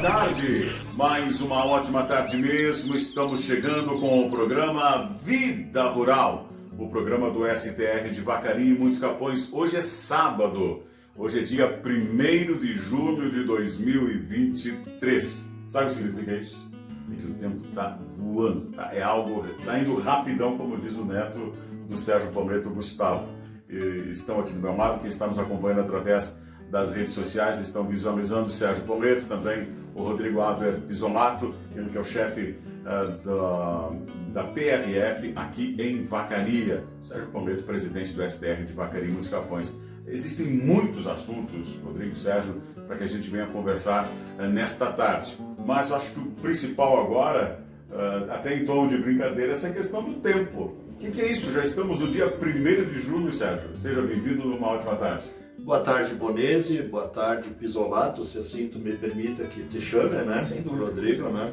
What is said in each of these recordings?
tarde, mais uma ótima tarde mesmo. Estamos chegando com o programa Vida Rural, o programa do STR de Vacaria e Muitos Capões. Hoje é sábado, hoje é dia 1º de junho de 2023. Sabe o que significa isso? É que o tempo está voando, está indo rapidão, como diz o neto do Sérgio Palmeto, Gustavo. E estão aqui do meu lado, quem está nos acompanhando através das redes sociais, estão visualizando o Sérgio Palmeto, também o Rodrigo Adler Pisolato, ele que é o chefe da PRF aqui em Vacaria. Sérgio Palmeto, presidente do STR de Vacaria e Muitos Capões. Existem muitos assuntos, Rodrigo e Sérgio, para que a gente venha conversar nesta tarde. Mas eu acho que o principal agora, até em tom de brincadeira, é essa questão do tempo. O que é isso? Já estamos no dia 1º de junho, Sérgio. Seja bem-vindo numa ótima tarde. Boa tarde, Bonese. Boa tarde, Pisolato, se assim tu me permita que te chame, né? Sem dúvida. Rodrigo, né?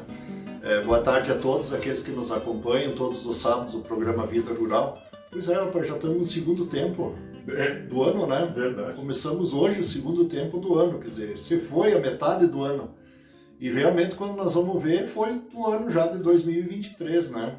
Boa tarde a todos aqueles que nos acompanham, todos os sábados, o programa Vida Rural. Pois é, rapaz, já estamos no segundo tempo do ano, né? Verdade. Começamos hoje o segundo tempo do ano, quer dizer, se foi a metade do ano. E realmente, quando nós vamos ver, foi do ano já de 2023, né?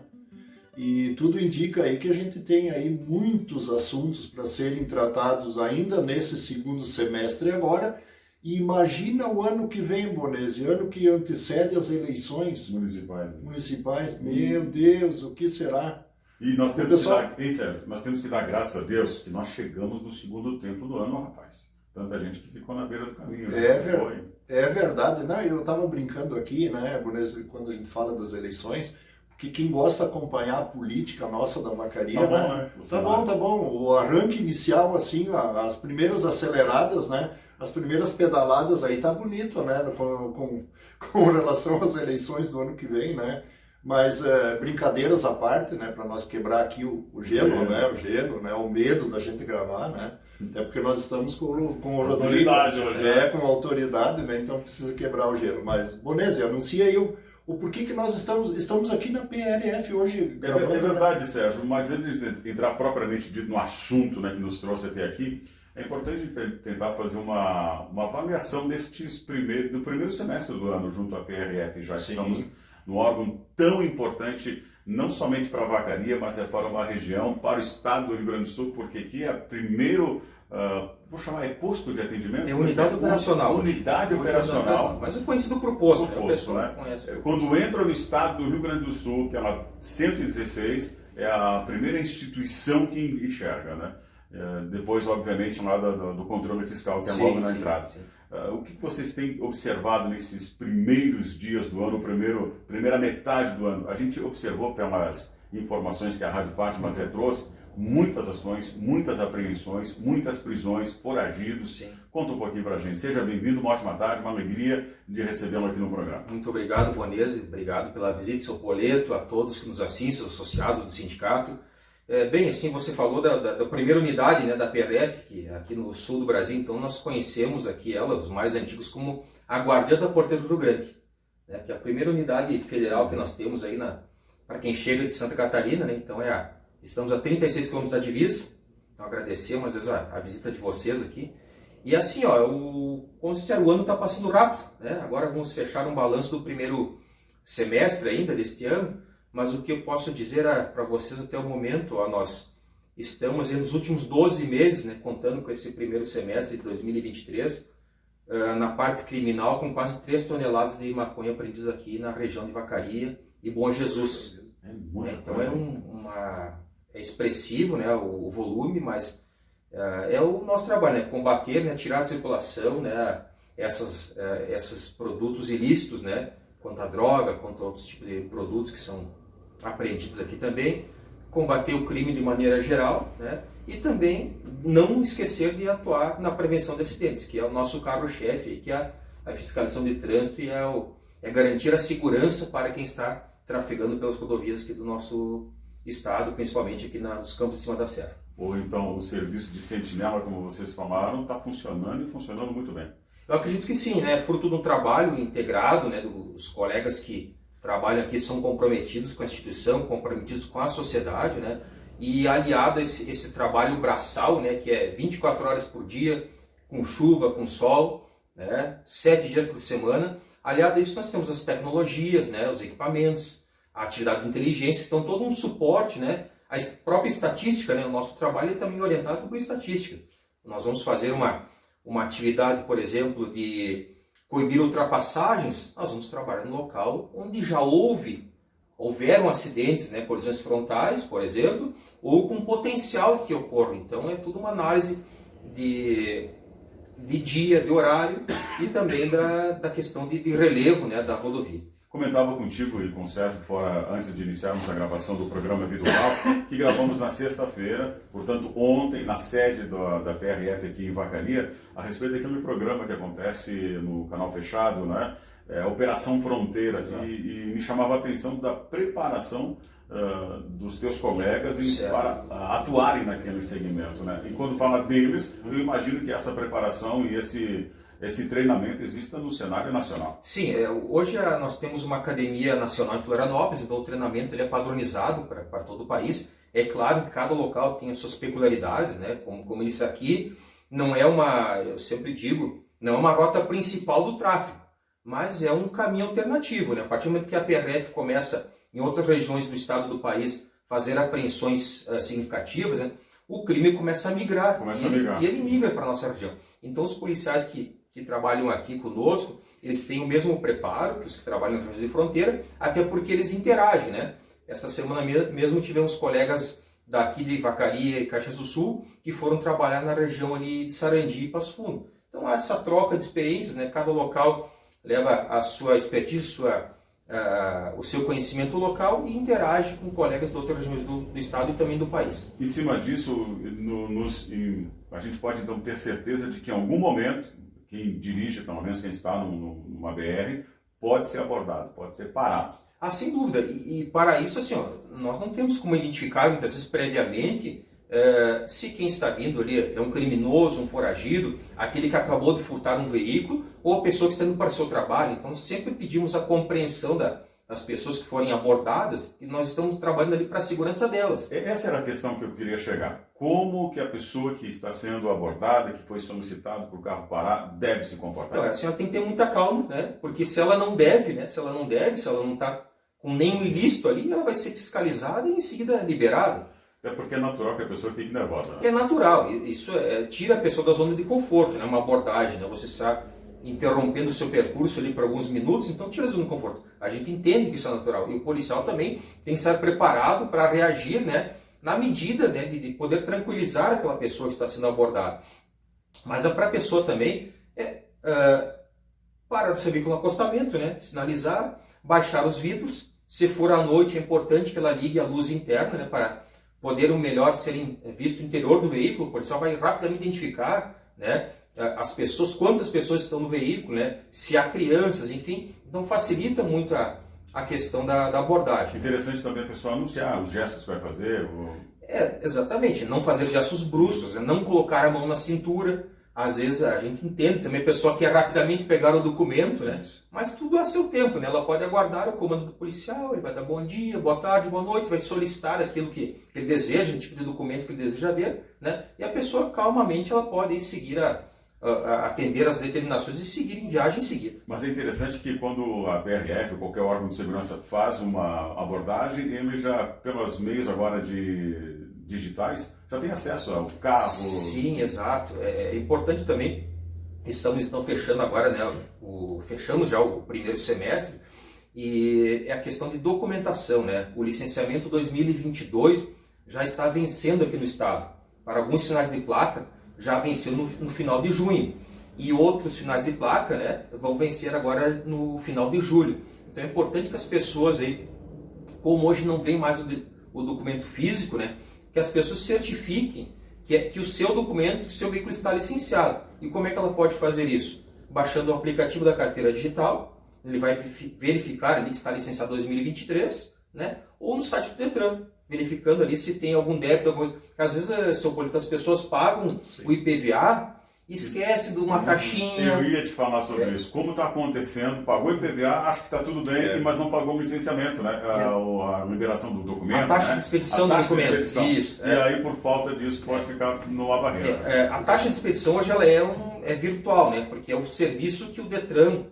E tudo indica aí que a gente tem aí muitos assuntos para serem tratados ainda nesse segundo semestre agora. E imagina o ano que vem, Bonese, ano que antecede as eleições Municipais. Né? municipais. Meu Deus, o que será? E nós temos, pessoal... Sérgio, nós temos que dar graças a Deus que nós chegamos no segundo tempo do ano, rapaz. Tanta gente que ficou na beira do caminho. É verdade. Não, eu estava brincando aqui, né, Bonese, quando a gente fala das eleições, que quem gosta de acompanhar a política nossa da Vacaria, tá bom, né? Tá bom. O arranque inicial, assim, as primeiras aceleradas, né? As primeiras pedaladas aí tá bonito, né? Com relação às eleições do ano que vem, né? Mas brincadeiras à parte, né? Para nós quebrar aqui o gelo, né? O gelo, né? O medo da gente gravar, né? Até porque nós estamos com o Rodrigo. Autoridade hoje, né? Com autoridade, né? Então precisa quebrar o gelo. Mas, Bonese, anuncia aí o porquê que nós estamos aqui na PRF hoje gravando. É verdade, Sérgio, mas antes de entrar propriamente dito no assunto, né, que nos trouxe até aqui, é importante tentar fazer uma avaliação do primeiro semestre do ano junto à PRF. Já Sim. Estamos num órgão tão importante, não somente para a Vacaria, mas para uma região, para o estado do Rio Grande do Sul, porque aqui é o primeiro, vou chamar, posto de atendimento? É unidade operacional. Unidade operacional. Mas é conhecido por posto, Por posto, né? Quando entra no estado do Rio Grande do Sul, que é a 116, é a primeira instituição que enxerga, né? Depois, obviamente, lá do controle fiscal, que é logo na entrada. Sim. O que vocês têm observado nesses primeiros dias do ano, primeira metade do ano? A gente observou pelas informações que a Rádio Fátima até trouxe, muitas ações, muitas apreensões, muitas prisões, foragidos. Sim. Conta um pouquinho pra gente. Seja bem-vindo, uma ótima tarde, uma alegria de recebê-lo aqui no programa. Muito obrigado, Bonese. Obrigado pela visita, seu Poleto, a todos que nos assistem, os associados do sindicato. Bem, assim, você falou da primeira unidade, né, da PRF, que é aqui no sul do Brasil, então nós conhecemos aqui ela, os mais antigos, como a Guardiã da Porteira do Rio Grande, né, que é a primeira unidade federal que nós temos aí para quem chega de Santa Catarina, né, então estamos a 36 km da divisa, então agradecemos às vezes a visita de vocês aqui. E assim, como se disser, o ano está passando rápido, né, agora vamos fechar um balanço do primeiro semestre ainda deste ano. Mas o que eu posso dizer para vocês até o momento, nós estamos nos últimos 12 meses, né, contando com esse primeiro semestre de 2023, na parte criminal, com quase 3 toneladas de maconha apreendidas aqui na região de Vacaria e Bom Jesus. Então é expressivo, né, o volume, mas é o nosso trabalho, né, combater, né, tirar da circulação, né, esses produtos ilícitos, né, quanto à droga, quanto a outros tipos de produtos que são apreendidos aqui também, combater o crime de maneira geral, né? E também não esquecer de atuar na prevenção de acidentes, que é o nosso carro-chefe, que é a fiscalização de trânsito e é garantir a segurança para quem está trafegando pelas rodovias aqui do nosso estado, principalmente aqui nos campos de cima da serra. Ou então o serviço de sentinela, como vocês falaram, está funcionando e funcionando muito bem. Eu acredito que sim, né? Fruto de um trabalho integrado, né, dos colegas que trabalham aqui, são comprometidos com a instituição, comprometidos com a sociedade, né? E aliado a esse trabalho braçal, né, que é 24 horas por dia, com chuva, com sol, né, 7 dias por semana, Aliado a isso, nós temos as tecnologias, né, os equipamentos, a atividade de inteligência, então todo um suporte, né, a própria estatística, né, o nosso trabalho é também orientado por estatística. Nós vamos fazer uma atividade, por exemplo, de coibir ultrapassagens, nós vamos trabalhar no local onde já houveram acidentes, né, colisões frontais, por exemplo, ou com potencial que ocorra. Então é tudo uma análise de dia, de horário e também da questão de relevo, né, da rodovia. Comentava contigo e com o Sérgio fora antes de iniciarmos a gravação do programa Vida Rural, que gravamos na sexta-feira, portanto ontem, na sede da PRF aqui em Vacaria, a respeito daquele programa que acontece no canal fechado, né? Operação Fronteira, e me chamava a atenção da preparação dos teus colegas para atuarem naquele segmento, né? E quando fala deles, eu imagino que essa preparação e esse treinamento exista no cenário nacional. Sim, hoje nós temos uma academia nacional em Florianópolis, então o treinamento ele é padronizado para todo o país. É claro que cada local tem as suas peculiaridades, né? Como isso aqui não é eu sempre digo, não é uma rota principal do tráfego, mas é um caminho alternativo, né? A partir do momento que a PRF começa em outras regiões do estado do país fazer apreensões significativas, né? O crime começa a migrar. E ele migra para a nossa região. Então os policiais que trabalham aqui conosco, eles têm o mesmo preparo que os que trabalham nas regiões de fronteira, até porque eles interagem, né? Essa semana mesmo tivemos colegas daqui de Vacaria e Caxias do Sul que foram trabalhar na região ali de Sarandi e Passo Fundo. Então há essa troca de experiências, né? Cada local leva a sua expertise, o seu conhecimento local e interage com colegas de outras regiões do estado e também do país. Em cima disso, a gente pode então ter certeza de que em algum momento, quem dirige, pelo menos quem está numa BR, pode ser abordado, pode ser parado. Ah, sem dúvida. E para isso, assim, nós não temos como identificar muitas vezes previamente se quem está vindo ali é um criminoso, um foragido, aquele que acabou de furtar um veículo ou a pessoa que está indo para o seu trabalho. Então sempre pedimos a compreensão das pessoas que forem abordadas e nós estamos trabalhando ali para a segurança delas. Essa era a questão que eu queria chegar. Como que a pessoa que está sendo abordada, que foi solicitado para o carro parar, deve se comportar? Então, a senhora tem que ter muita calma, né? Porque se ela não deve, né? Se ela não está com nenhum ilícito ali, ela vai ser fiscalizada e em seguida liberada. Até porque é natural que a pessoa fique nervosa, né? É natural, isso tira a pessoa da zona de conforto, né? Uma abordagem, né? Você está interrompendo o seu percurso ali por alguns minutos, então tira a zona de conforto. A gente entende que isso é natural e o policial também tem que estar preparado para reagir, né? Na medida, né, de poder tranquilizar aquela pessoa que está sendo abordada. Mas para a pessoa também parar o seu veículo no acostamento, né? Sinalizar, baixar os vidros. Se for à noite, é importante que ela ligue a luz interna, né? Para poder melhor ser visto o interior do veículo. O policial vai rapidamente identificar, né, as pessoas, quantas pessoas estão no veículo, né, se há crianças, enfim. Então facilita muito a questão da abordagem. Interessante também a pessoa anunciar os gestos que vai fazer. Exatamente. Não fazer gestos bruscos, né, não colocar a mão na cintura. Às vezes a gente entende também a pessoa quer rapidamente pegar o documento, né? Mas tudo a seu tempo, né? Ela pode aguardar o comando do policial, ele vai dar bom dia, boa tarde, boa noite, vai solicitar aquilo que ele deseja, o tipo de documento que ele deseja ver, né? E a pessoa calmamente ela pode seguir a atender as determinações e seguir em viagem em seguida. Mas é interessante que quando a PRF ou qualquer órgão de segurança faz uma abordagem, ele já, pelos meios agora digitais, já tem acesso ao carro. Sim, exato. É importante também, estamos então fechando agora, né, fechamos já o primeiro semestre, e é a questão de documentação, né? O licenciamento 2022 já está vencendo aqui no estado. Para alguns finais de placa, já venceu no final de junho. E outros finais de placa, né, vão vencer agora no final de julho. Então é importante que as pessoas aí, como hoje não vem mais o documento físico, né, que as pessoas certifiquem que o seu documento, que o seu veículo está licenciado. E como é que ela pode fazer isso? Baixando o aplicativo da carteira digital, ele vai verificar ali que está licenciado 2023, né? Ou no site do Detran, verificando ali se tem algum débito, alguma coisa. Às vezes, seu político, as pessoas pagam o IPVA e esquecem de uma taxinha. Eu ia te falar sobre isso. Como está acontecendo, pagou o IPVA, acho que está tudo bem, mas não pagou o licenciamento, né? A liberação do documento. A taxa de expedição do documento. Isso. E aí, por falta disso, pode ficar numa barreira. A taxa de expedição hoje ela é virtual, né? Porque é o serviço que o Detran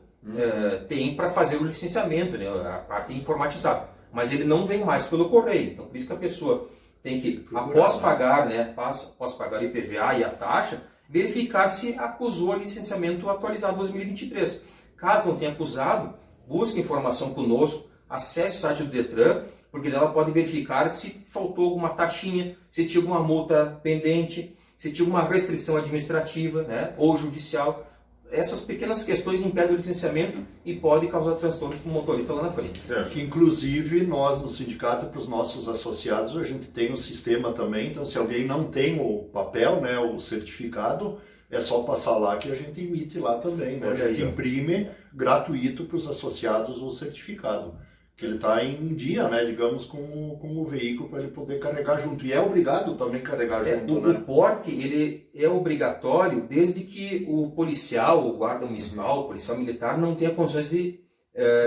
tem para fazer o licenciamento, né, a parte informatizada. Mas ele não vem mais pelo correio. Então, por isso que a pessoa tem que, após pagar, né, após pagar o IPVA e a taxa, verificar se acusou o licenciamento atualizado 2023. Caso não tenha acusado, busque informação conosco, acesse o site do Detran, porque dela pode verificar se faltou alguma taxinha, se tinha alguma multa pendente, se tinha uma restrição administrativa, né, ou judicial. Essas pequenas questões impedem o licenciamento e pode causar transtorno para o motorista lá na frente. Certo. Que, inclusive, nós no sindicato, para os nossos associados, a gente tem um sistema também, então se alguém não tem o papel, né, o certificado, é só passar lá que a gente emite lá também, né? A gente imprime gratuito para os associados o certificado, que ele está em dia, né, digamos, com o veículo para ele poder carregar junto. E é obrigado também carregar junto, né? O porte, ele é obrigatório desde que o policial, o guarda municipal, o policial militar não tenha condições de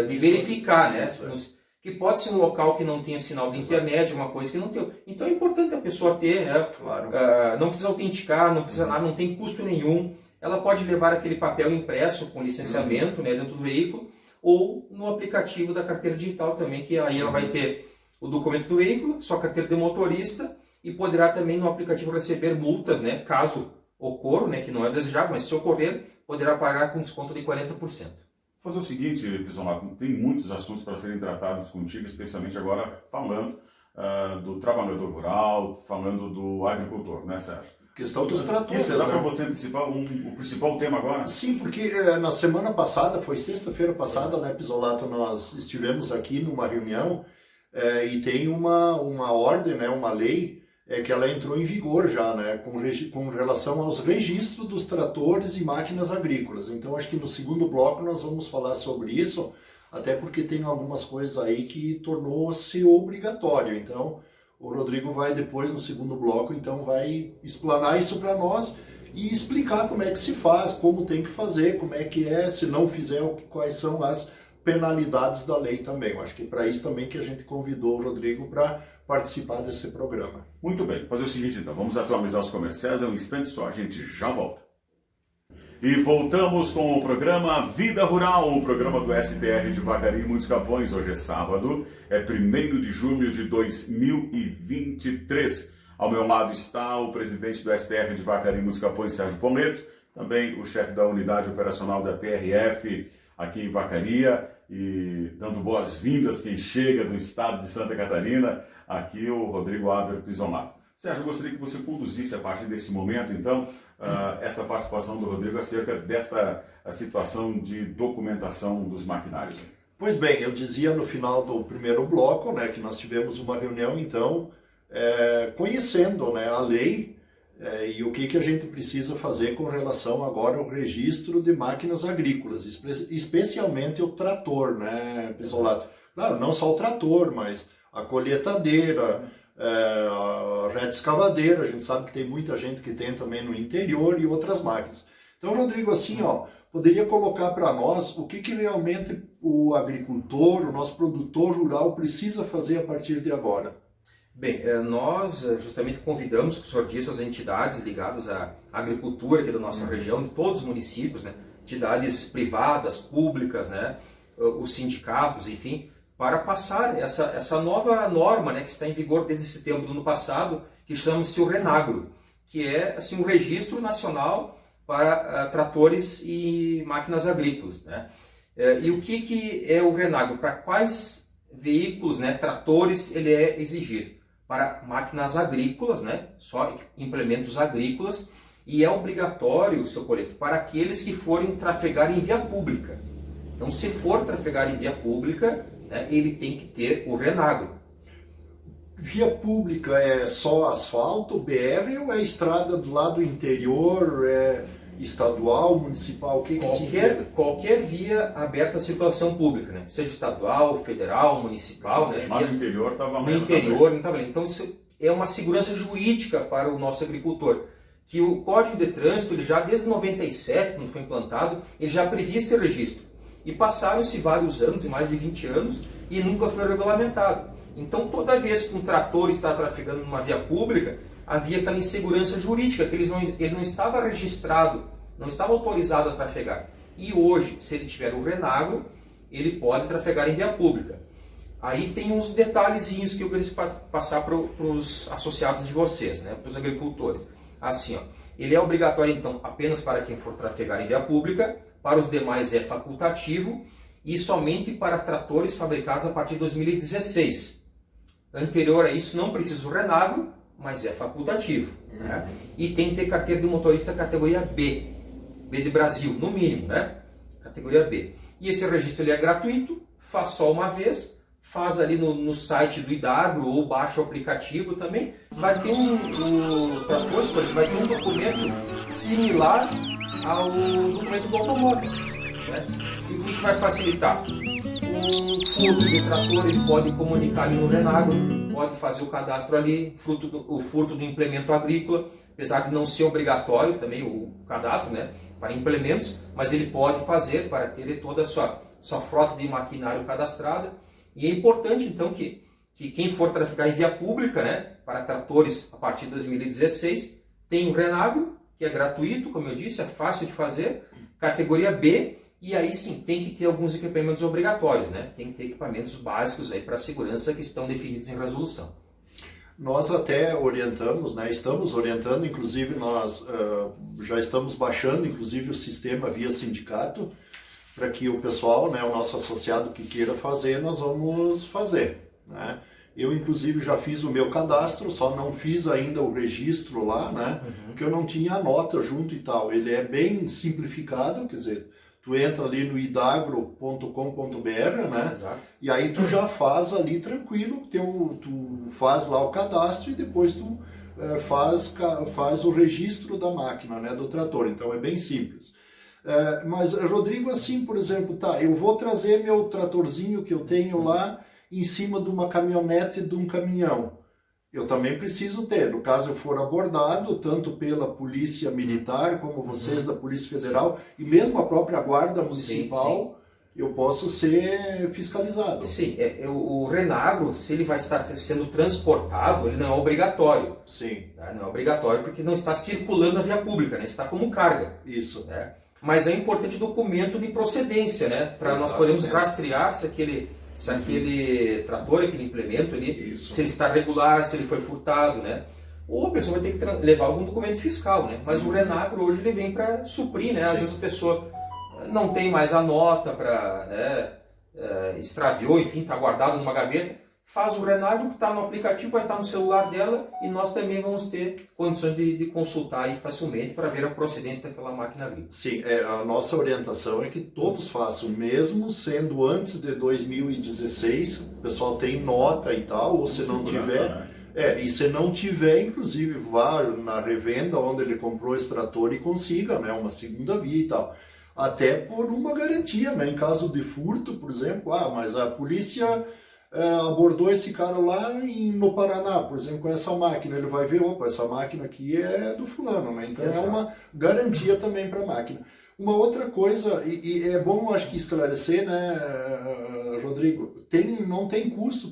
verificar, né? Que pode ser um local que não tenha sinal de internet, uma coisa que não tem. Então é importante a pessoa ter, né? Claro. Não precisa autenticar, não precisa nada, não tem custo nenhum. Ela pode levar aquele papel impresso com licenciamento, né, dentro do veículo, ou no aplicativo da carteira digital também, que aí ela vai ter o documento do veículo, sua carteira de motorista, e poderá também no aplicativo receber multas, né, caso ocorra, né, que não é desejável, mas se ocorrer, poderá pagar com desconto de 40%. Vou fazer o seguinte, Pisonato, tem muitos assuntos para serem tratados contigo, especialmente agora falando do trabalhador rural, falando do agricultor, né, Sérgio? Questão dos tratores, Isso, dá né? para você antecipar o principal tema agora? Sim, porque na semana passada, foi sexta-feira passada, né, Pisolato, nós estivemos aqui numa reunião e tem uma ordem, né, uma lei, que ela entrou em vigor já, né, com relação aos registros dos tratores e máquinas agrícolas. Então, acho que no segundo bloco nós vamos falar sobre isso, até porque tem algumas coisas aí que tornou-se obrigatório. Então, o Rodrigo vai depois, no segundo bloco, então vai explanar isso para nós e explicar como é que se faz, como tem que fazer, como é que é, se não fizer, quais são as penalidades da lei também. Eu acho que para isso também que a gente convidou o Rodrigo para participar desse programa. Muito bem, fazer o seguinte então, vamos atualizar os comerciais, é um instante só, a gente já volta. E voltamos com o programa Vida Rural, o programa do STR de Vacaria e Muitos Capões. Hoje é sábado, é 1º de junho de 2023. Ao meu lado está o presidente do STR de Vacaria e Muitos Capões, Sérgio Poleto, também o chefe da unidade operacional da PRF aqui em Vacaria, e dando boas-vindas quem chega do estado de Santa Catarina, aqui o Rodrigo Aver Pisonato. Sérgio, eu gostaria que você conduzisse a partir desse momento, então, esta participação do Rodrigo acerca desta situação de documentação dos maquinários. Pois bem, eu dizia no final do primeiro bloco, né, que nós tivemos uma reunião, então, conhecendo, né, a lei e o que a gente precisa fazer com relação agora ao registro de máquinas agrícolas, especialmente o trator, né, Pisolato? Claro, não só o trator, mas a colheitadeira, a reta escavadeira, a gente sabe que tem muita gente que tem também no interior e outras máquinas. Então, Rodrigo, assim, poderia colocar para nós o que realmente o agricultor, o nosso produtor rural precisa fazer a partir de agora? Bem, nós justamente convidamos, como o senhor disse, as entidades ligadas à agricultura aqui da nossa região, de todos os municípios, né, entidades privadas, públicas, né, os sindicatos, enfim, para passar essa nova norma, né, que está em vigor desde setembro do ano passado, que chama-se o Renagro, que é assim, um registro nacional para tratores e máquinas agrícolas, né? E o que é o Renagro? Para quais veículos, né, tratores, ele é exigido? Para máquinas agrícolas, né, só implementos agrícolas, e é obrigatório, seu Poleto, para aqueles que forem trafegar em via pública. Então, se for trafegar em via pública, né, ele tem que ter o Renagro. Via pública é só asfalto, BR, ou é estrada do lado interior, é estadual, municipal, o que qualquer via aberta à circulação pública, né? Seja estadual, federal, municipal, né? Mas no interior está valendo. No interior não está valendo. Então isso é uma segurança jurídica para o nosso agricultor, que o Código de Trânsito, ele já desde 97, quando foi implantado, ele já previa esse registro. E passaram-se vários anos, e mais de 20 anos, e nunca foi regulamentado. Então toda vez que um trator está trafegando numa via pública, havia aquela insegurança jurídica, que ele não estava registrado, não estava autorizado a trafegar. E hoje, se ele tiver o Renagro, ele pode trafegar em via pública. Aí tem uns detalhezinhos que eu queria passar para os associados de vocês, né, para os agricultores. Assim, ó, ele é obrigatório então apenas para quem for trafegar em via pública, para os demais é facultativo e somente para tratores fabricados a partir de 2016. Anterior a isso não precisa o Renagro, mas é facultativo. Né? E tem que ter carteira de motorista categoria B, B de Brasil, no mínimo, né? Categoria B. E esse registro ele é gratuito, faz só uma vez, faz ali no site do Idagro ou baixa o aplicativo também. Vai ter vai ter um documento similar ao documento do automóvel. Né? E o que vai facilitar? O furto de trator ele pode comunicar ali no Renagro, pode fazer o cadastro ali, o furto do implemento agrícola, apesar de não ser obrigatório também o cadastro, né, para implementos, mas ele pode fazer para ter toda a sua frota de maquinário cadastrada. E é importante então que quem for trafegar em via pública, né, para tratores a partir de 2016, tem o Renagro, que é gratuito, como eu disse, é fácil de fazer, categoria B. E aí sim, tem que ter alguns equipamentos obrigatórios, né? Tem que ter equipamentos básicos aí para segurança que estão definidos em resolução. Nós até orientamos, né? Estamos orientando, inclusive nós já estamos baixando, inclusive o sistema via sindicato, para que o pessoal, né, o nosso associado que queira fazer, nós vamos fazer, né? Eu, inclusive, já fiz o meu cadastro, só não fiz ainda o registro lá, né? Porque eu não tinha a nota junto e tal. Ele é bem simplificado, quer dizer, tu entra ali no idagro.com.br, né? Exato. E aí tu já faz ali tranquilo, tu faz lá o cadastro e depois tu faz o registro da máquina, né, do trator. Então é bem simples. Mas, Rodrigo, assim, por exemplo, tá, eu vou trazer meu tratorzinho que eu tenho lá em cima de uma caminhonete de um caminhão. Eu também preciso ter, no caso eu for abordado, tanto pela Polícia Militar, como vocês da Polícia Federal, e mesmo a própria Guarda Municipal, eu posso ser fiscalizado. Sim, o Renagro, se ele vai estar sendo transportado, ele não é obrigatório. Sim. Tá? Não é obrigatório porque não está circulando na via pública, né? Está como carga. Isso. Né? Mas é importante documento de procedência, né? Para nós podermos rastrear se aquele trator, aquele implemento ali, se ele está regular, se ele foi furtado, né? Ou a pessoa vai ter que levar algum documento fiscal, né? Mas o Renagro hoje ele vem para suprir, né? Às vezes a pessoa não tem mais a nota para, né, extraviou, enfim, está guardado numa gaveta, faz o Renagro que está no aplicativo, vai estar no celular dela e nós também vamos ter condições de consultar aí facilmente para ver a procedência daquela máquina agrícola. Sim, a nossa orientação é que todos façam, mesmo sendo antes de 2016, o pessoal tem nota e tal, ou se não tiver... Né? E se não tiver, inclusive, vá na revenda onde ele comprou esse trator e consiga, né, uma segunda via e tal. Até por uma garantia, né, em caso de furto, por exemplo, mas a polícia... abordou esse cara lá no Paraná, por exemplo, com essa máquina, ele vai ver, opa, essa máquina aqui é do fulano, né? Então é uma garantia também para a máquina. Uma outra coisa, e é bom, acho que esclarecer, né, Rodrigo, não tem custo,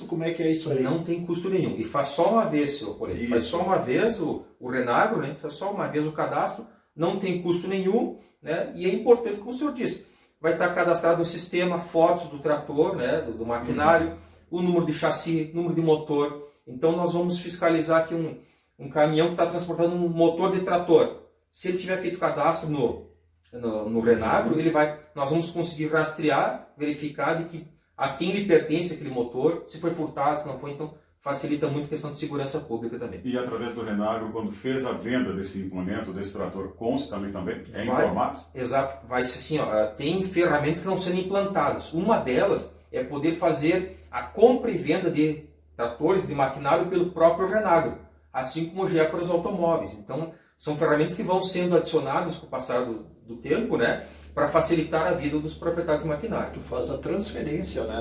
como é que é isso aí? Não tem custo nenhum, e faz só uma vez, seu Polito, faz só uma vez o Renagro, né? Faz só uma vez o cadastro, não tem custo nenhum, né? E é importante, como o senhor disse, vai estar cadastrado no sistema, fotos do trator, né, do maquinário, o número de chassi, número de motor. Então nós vamos fiscalizar aqui um caminhão que está transportando um motor de trator. Se ele tiver feito cadastro no Renagro, nós vamos conseguir rastrear, verificar a quem lhe pertence aquele motor, se foi furtado, se não foi, então facilita muito a questão de segurança pública também. E através do Renagro, quando fez a venda desse implemento, desse trator, consta também? É informado? Exato. Vai ser assim, tem ferramentas que estão sendo implantadas. Uma delas é poder fazer a compra e venda de tratores, de maquinário pelo próprio Renagro, assim como já é para os automóveis. Então, são ferramentas que vão sendo adicionadas com o passar do tempo, né? Para facilitar a vida dos proprietários de maquinário. Tu faz a transferência, né?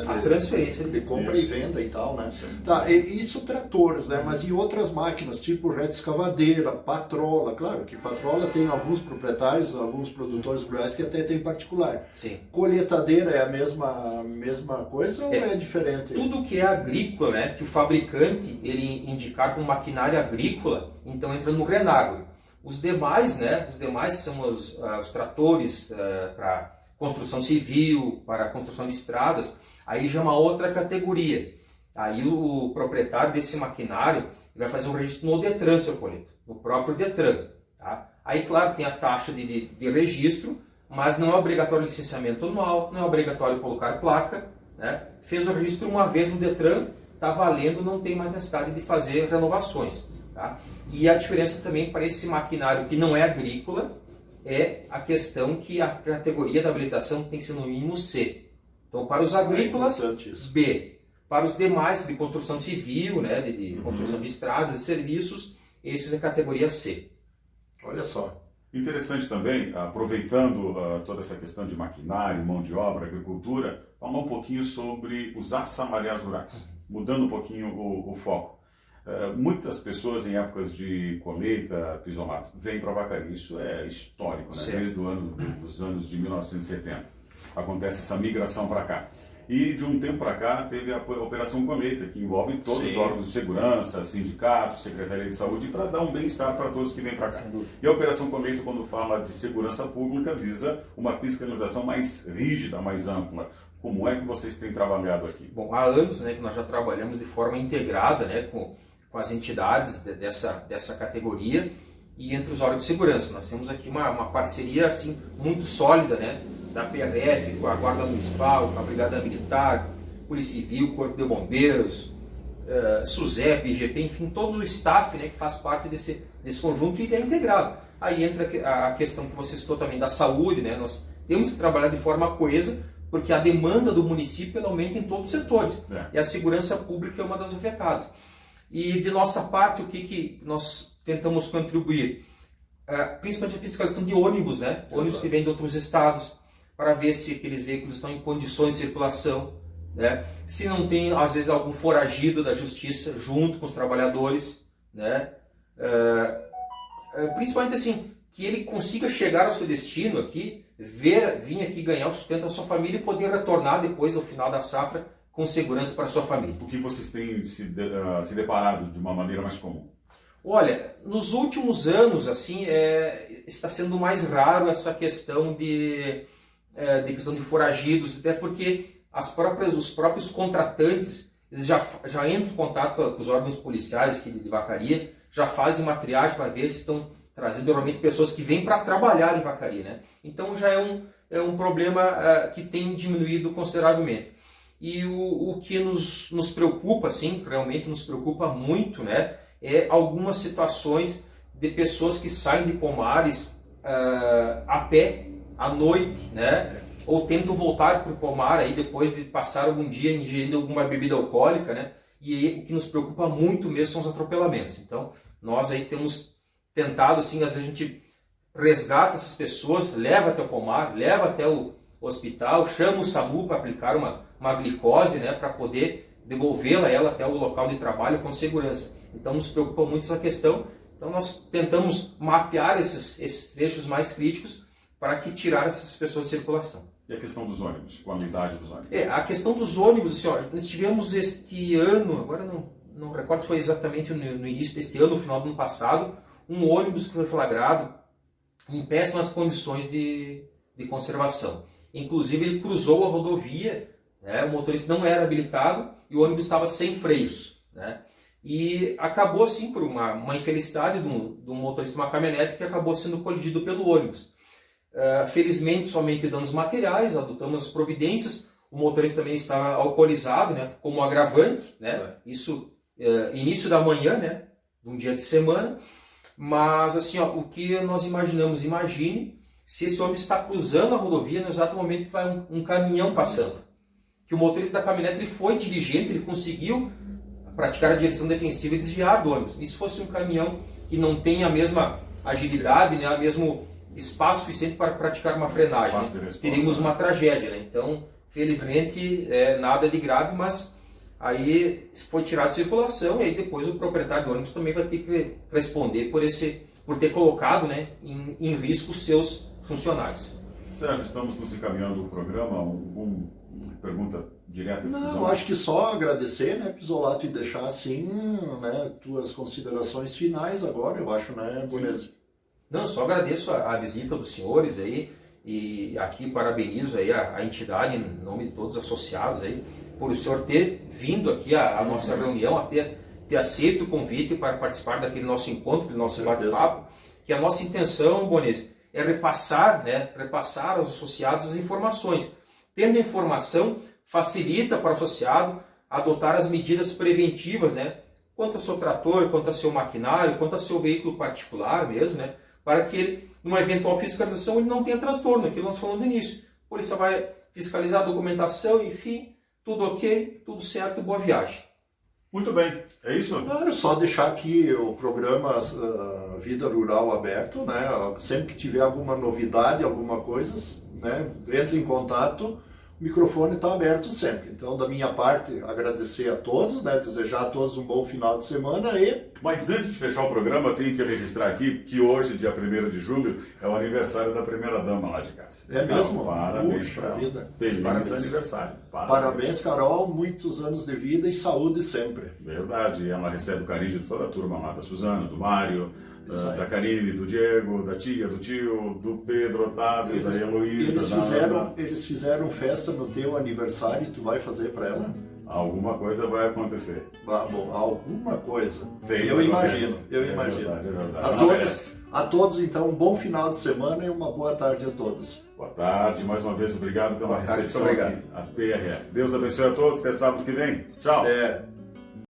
De compra e venda e tal, né? Tá, isso tratores, né? Mas e outras máquinas, tipo reta escavadeira, patrola, claro que patrola tem alguns proprietários, alguns produtores rurais que até tem particular. Sim. Colheitadeira é a mesma coisa ou é diferente? Tudo que é agrícola, né? Que o fabricante ele indicar como maquinária agrícola, então entra no Renagro. Os demais, né? Os demais são os tratores para construção civil, para construção de estradas. Aí já é uma outra categoria. Aí o proprietário desse maquinário vai fazer um registro no Detran, seu Polito, no próprio Detran. Tá? Aí, claro, tem a taxa de registro, mas não é obrigatório licenciamento anual, não é obrigatório colocar placa. Né? Fez o registro uma vez no Detran, está valendo, não tem mais necessidade de fazer renovações. Tá? E a diferença também para esse maquinário que não é agrícola é a questão que a categoria da habilitação tem que ser no mínimo C. Então, para os agrícolas, B. Para os demais de construção civil, né, de construção de estradas e serviços, esses é categoria C. Olha só. Interessante também, aproveitando toda essa questão de maquinário, mão de obra, agricultura, falar um pouquinho sobre os assalariados rurais, mudando um pouquinho o foco. Muitas pessoas em épocas de colheita, pisomato, vêm para Vacaria. Isso é histórico, né? Desde os anos de 1970. Acontece essa migração para cá. E de um tempo para cá teve a Operação Colheita, que envolve todos os órgãos de segurança, sindicatos, Secretaria de Saúde, para dar um bem-estar para todos que vêm para cá. E a Operação Colheita, quando fala de segurança pública, visa uma fiscalização mais rígida, mais ampla. Como é que vocês têm trabalhado aqui? Bom, há anos, né, que nós já trabalhamos de forma integrada, né, com as entidades dessa categoria e entre os órgãos de segurança. Nós temos aqui uma parceria assim, muito sólida, né, da PRF, com a Guarda Municipal, com a Brigada Militar, Polícia Civil, Corpo de Bombeiros, SUSEP, IGP, enfim, todo o staff, né, que faz parte desse conjunto e é integrado. Aí entra a questão que você citou também da saúde, né, nós temos que trabalhar de forma coesa, porque a demanda do município aumenta em todos os setores, e a segurança pública é uma das afetadas. E de nossa parte, o que nós tentamos contribuir? Principalmente a fiscalização de ônibus, né, ônibus que vêm de outros estados, para ver se aqueles veículos estão em condições de circulação, né? Se não tem, às vezes, algum foragido da justiça junto com os trabalhadores, né? Principalmente assim, que ele consiga chegar ao seu destino aqui, vir aqui ganhar o sustento da sua família e poder retornar depois, ao final da safra, com segurança para a sua família. O que vocês têm se deparado de uma maneira mais comum? Olha, nos últimos anos, assim, está sendo mais raro essa questão de foragidos, até porque os próprios contratantes eles já entram em contato com os órgãos policiais aqui de Vacaria, já fazem uma triagem para ver se estão trazendo normalmente pessoas que vêm para trabalhar em Vacaria, né? Então já é um problema que tem diminuído consideravelmente. E o que nos preocupa, assim, realmente nos preocupa muito, né? É algumas situações de pessoas que saem de Pomares a pé à noite, né? Ou tentam voltar para o pomar aí depois de passar algum dia ingerindo alguma bebida alcoólica, né? E aí, o que nos preocupa muito mesmo são os atropelamentos. Então, nós aí temos tentado, assim, às vezes a gente resgata essas pessoas, leva até o pomar, leva até o hospital, chama o SAMU para aplicar uma glicose, né? Para poder devolvê-la ela até o local de trabalho com segurança. Então, nos preocupa muito essa questão. Então, nós tentamos mapear esses trechos mais críticos para que tirar essas pessoas de circulação. E a questão dos ônibus, qualidade dos ônibus? A questão dos ônibus, assim, ó, nós tivemos este ano, agora não recordo se foi exatamente no início deste ano, no final do ano passado, um ônibus que foi flagrado em péssimas condições de conservação. Inclusive ele cruzou a rodovia, né, o motorista não era habilitado e o ônibus estava sem freios, né? E acabou assim por uma infelicidade de um motorista de uma caminhonete que acabou sendo colidido pelo ônibus. Felizmente, somente danos materiais, adotamos as providências. O motorista também estava alcoolizado, né, como agravante, né? Isso início da manhã, né, de um dia de semana. Mas assim, ó, o que nós imaginamos, imagine se esse ônibus está cruzando a rodovia no exato momento que vai um caminhão passando. Que o motorista da caminhonete ele foi inteligente, ele conseguiu praticar a direção defensiva e desviar do ônibus. E se fosse um caminhão que não tem a mesma agilidade, né, o mesmo espaço suficiente para praticar uma frenagem, teríamos uma tragédia, né? Então, felizmente, nada de grave, mas aí foi tirado de circulação e aí depois o proprietário do ônibus também vai ter que responder por ter colocado, né, em risco os seus funcionários. Sérgio, estamos nos encaminhando o programa. Alguma pergunta direta? Não, eu acho que só agradecer, né, Pisolato, e deixar assim, né, tuas considerações finais agora, eu acho, né, beleza? Não, só agradeço a visita dos senhores aí e aqui parabenizo aí a entidade em nome de todos os associados aí por o senhor ter vindo aqui à nossa reunião, a ter aceito o convite para participar daquele nosso encontro, do nosso bate-papo, que a nossa intenção, Bonês, é repassar aos associados as informações. Tendo informação, facilita para o associado adotar as medidas preventivas, né? Quanto ao seu trator, quanto ao seu maquinário, quanto ao seu veículo particular mesmo, né? Para que ele, numa eventual fiscalização, ele não tenha transtorno, aquilo que nós falamos no início. A polícia vai fiscalizar a documentação, enfim, tudo ok, tudo certo, boa viagem. Muito bem, é isso? Claro, só deixar aqui o programa Vida Rural aberto, né? Sempre que tiver alguma novidade, alguma coisa, né? Entre em contato, o microfone está aberto sempre. Então, da minha parte, agradecer a todos, né? Desejar a todos um bom final de semana e... Mas antes de fechar o programa, eu tenho que registrar aqui que hoje, dia 1º de julho, é o aniversário da primeira-dama lá de casa. É mesmo? Então, parabéns Puxa para ela. vida. Feliz Parabéns. aniversário. Parabéns, Carol. Muitos anos de vida e saúde sempre. Verdade, ela recebe o carinho de toda a turma lá, da Suzana, do Mário, Isso aí. da Karine, do Diego, da tia, do tio, do Pedro Otávio, da Heloísa. Eles fizeram festa no teu aniversário e tu vai fazer para ela? Alguma coisa vai acontecer. Bom, alguma coisa. Sempre Eu acontece. imagino, eu imagino. Verdade, é verdade. A todos, então, um bom final de semana e uma boa tarde a todos. Boa tarde, mais uma vez, obrigado pela Boa tarde, recepção muito aqui, a PRF. Deus abençoe a todos, até sábado que vem. Tchau. Até.